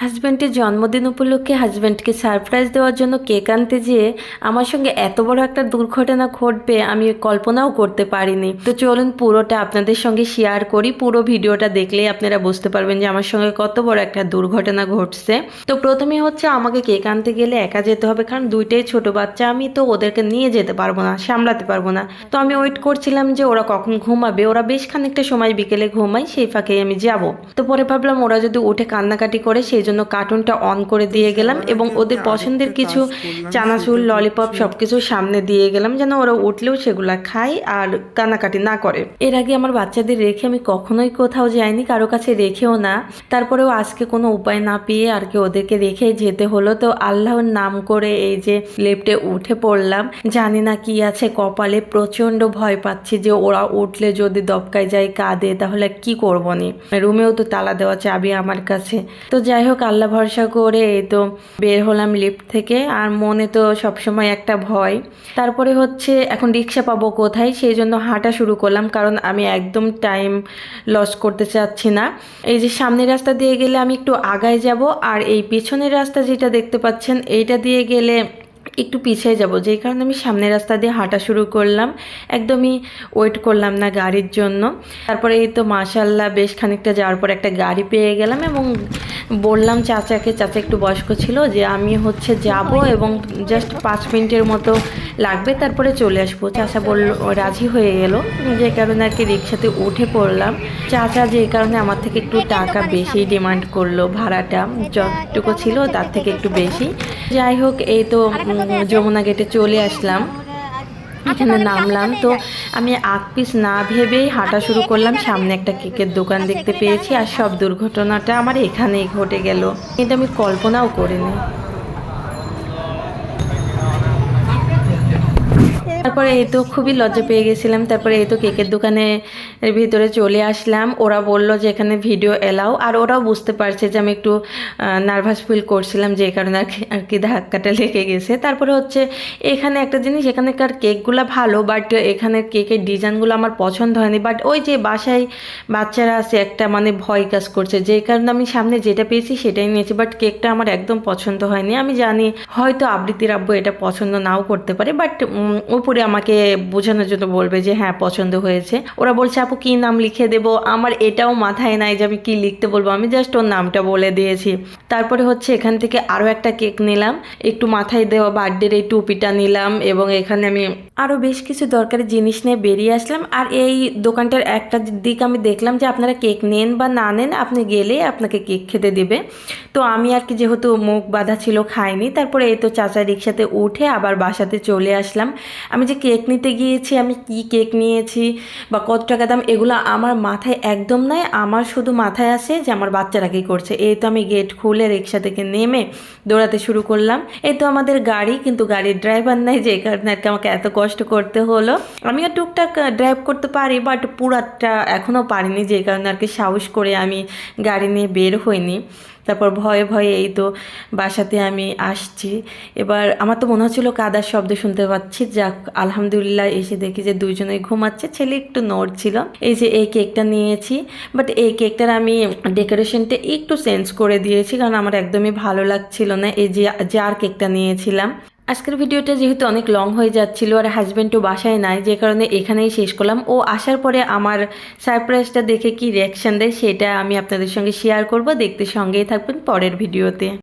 হাজব্যান্ডের জন্মদিন উপলক্ষে হাজব্যান্ডকে সারপ্রাইজ দেওয়ার জন্য কেক আনতে যেয়ে আমার সঙ্গে এত বড় একটা দুর্ঘটনা ঘটবে আমি কল্পনাও করতে পারিনি। তো চলুন পুরোটা আপনাদের সঙ্গে শেয়ার করি। পুরো ভিডিওটা দেখলেই আপনারা বুঝতে পারবেন যে আমার সঙ্গে কত বড় একটা দুর্ঘটনা ঘটছে। তো প্রথমে হচ্ছে আমাকে কেক আনতে গেলে একা যেতে হবে, কারণ দুইটাই ছোট বাচ্চা, আমি তো ওদেরকে নিয়ে যেতে পারবো না, সামলাতে পারবো না। তো আমি ওয়েট করছিলাম যে ওরা কখন ঘুমাবে, ওরা বেশ খানিকটা সময় বিকেলে ঘুমায়, সেই ফাঁকেই আমি যাব। তো পরে ভাবলাম ওরা যদি উঠে কান্নাকাটি করে সেই জন্য কার্টুনটা অন করে দিয়ে গেলাম এবং ওদের পছন্দের কিছু চানাচুর ললিপপ সবকিছু সামনে দিয়ে গেলাম যেন ওরা উঠলেও সেগুলা খায় আর কান্নাকাটি না করে। এর আগে আমার বাচ্চাদের রেখে আমি কখনোই কোথাও যাইনি, কারো কাছে রেখেও না। তারপরেও আজকে কোনো উপায় না পেয়ে আর কি ওদেরকে রেখে যেতে হলো। তো আল্লাহর নাম করে এই যে লিফটে উঠে পড়লাম। জানি না কি আছে কপালে, প্রচন্ড ভয় পাচ্ছি যে ওরা উঠলে যদি দপকায় যায় কাঁদে তাহলে কি করবো নি। রুমেও তো তালা দেওয়া চাবি আমার কাছে। তো যাই হোক আল্লাহ ভরসা করে এই তো বের হলাম লিফট থেকে। আর মনে তো সবসময় একটা ভয়। তারপরে হচ্ছে এখন রিক্সা পাবো কোথায়, সেই জন্য হাঁটা শুরু করলাম, কারণ আমি একদম টাইম লস করতে চাচ্ছি না। এই যে সামনের রাস্তা দিয়ে গেলে আমি একটু আগায় যাব, আর এই পেছনের রাস্তা যেটা দেখতে পাচ্ছেন এইটা দিয়ে গেলে একটু পিছিয়ে যাব, যেই কারণে আমি সামনের রাস্তা দিয়ে হাঁটা শুরু করলাম। একদমই ওয়েট করলাম না গাড়ির জন্য। তারপরে এই তো মাশাল্লাহ বেশ খানিকটা যাওয়ার পর একটা গাড়ি পেয়ে গেলাম এবং বললাম চাচাকে, চাচা একটু বয়স্ক ছিল, যে আমি হচ্ছে যাব এবং জাস্ট 5 মিনিটের মতো লাগবে, তারপরে চলে আসবো। চাচা বলল, রাজি হয়ে গেল, যে কারণে আর কি রিক্সাতে উঠে পড়লাম। চাচা যে কারণে আমার থেকে একটু টাকা বেশি ডিমান্ড করলো, ভাড়াটা যতটুকু ছিল তার থেকে একটু বেশি। যাই হোক এই তো যমুনা গেটে চলে আসলাম, এখানে নামলাম। তো আমি আগ পিস না ভেবেই হাঁটা শুরু করলাম। সামনে একটা কেকের দোকান দেখতে পেয়েছি, আর সব দুর্ঘটনাটা আমার এখানেই ঘটে গেল, কিন্তু আমি কল্পনাও করিনি। তারপরে এই তো খুবই লজ্জা পেয়ে গেছিলাম। তারপরে এই তো কেকের দোকানের ভিতরে চলে আসলাম। ওরা বলল যে এখানে ভিডিও এলাও, আর ওরাও বুঝতে পারছে যে আমি একটু নার্ভাস ফিল করছিলাম, যে কারণে আর কি ধাক্কাটা লেগে গেছে। তারপরে হচ্ছে এখানে একটা জিনিস, এখানকার কেকগুলো ভালো, বাট এখানের কেকের ডিজাইনগুলো আমার পছন্দ হয়নি। বাট ওই যে বাসায় বাচ্চারা আছে একটা মানে ভয় কাজ করছে, যে কারণে আমি সামনে যেটা পেয়েছি সেটাই নিয়েছি। বাট কেকটা আমার একদম পছন্দ হয়নি। আমি জানি হয়তো আবৃত্তির আব্বু এটা পছন্দ নাও করতে পারে, বাট উপরে আমাকে বোঝানোর জন্য বলবে যে হ্যাঁ পছন্দ হয়েছে। ওরা বলছে আপু কি নাম লিখে দেব, আমার এটাও মাথায় নাই যে আমি কি লিখতে বলবো, আমি জাস্ট ওর নামটা বলে দিয়েছি। তারপরে হচ্ছে এখান থেকে আরও একটা কেক নিলাম, একটু মাথায় দেওয়া বার্থডের এই টুপিটা নিলাম, এবং এখানে আমি আরও বেশ কিছু দরকারি জিনিস নিয়ে বেরিয়ে আসলাম। আর এই দোকানটার একটা দিক আমি দেখলাম যে আপনারা কেক নেন বা না নেন, আপনি গেলে আপনাকে কেক খেতে দিবে। তো আমি আর কি যেহেতু মুখ বাঁধা ছিল খাইনি। তারপরে এই তো চাচা রিক্সাতে উঠে আবার বাসাতে চলে আসলাম। আমি যে কেক নিতে গিয়েছি, আমি কি কেক নিয়েছি বা কত টাকা দাম এগুলো আমার মাথায় একদম নাই। আমার শুধু মাথায় আসে যে আমার বাচ্চারা কী করছে। এই তো আমি গেট খুলে রিক্সা থেকে নেমে দৌড়াতে শুরু করলাম। এই তো আমাদের গাড়ি, কিন্তু গাড়ির ড্রাইভার নাই, যে কারণে আর কি আমাকে এত কষ্ট করতে হলো। আমিও টুকটাক ড্রাইভ করতে পারি, বাট পুরাটা এখনও পারিনি, যে কারণে আর কি সাহস করে আমি গাড়ি নিয়ে বের হইনি। তারপর ভয়ে ভয়ে এই তো বাসাতে আমি আসছি। এবার আমার তো মনে হচ্ছিল কাদার শব্দ শুনতে পাচ্ছি। যাক আলহামদুলিল্লাহ এসে দেখি যে দুইজনেই ঘুমাচ্ছে, ছেলে একটু নড়ছিল। এই যে এই কেকটা নিয়েছি, বাট এই কেকটার আমি ডেকোরেশনটা একটু চেঞ্জ করে দিয়েছি, কারণ আমার একদমই ভালো লাগছিল না। এই যে যার কেকটা নিয়েছিলাম। আজকের ভিডিওটা যেহেতু অনেক লং হয়ে যাচ্ছিল আর হাজব্যান্ডও বাসায় নাই, যে কারণে এখানেই শেষ করলাম। ও আসার পরে আমার সারপ্রাইজটা দেখে কি রিয়াকশান দেয় সেটা আমি আপনাদের সঙ্গে শেয়ার করব। দেখতে সঙ্গেই থাকবেন পরের ভিডিওতে।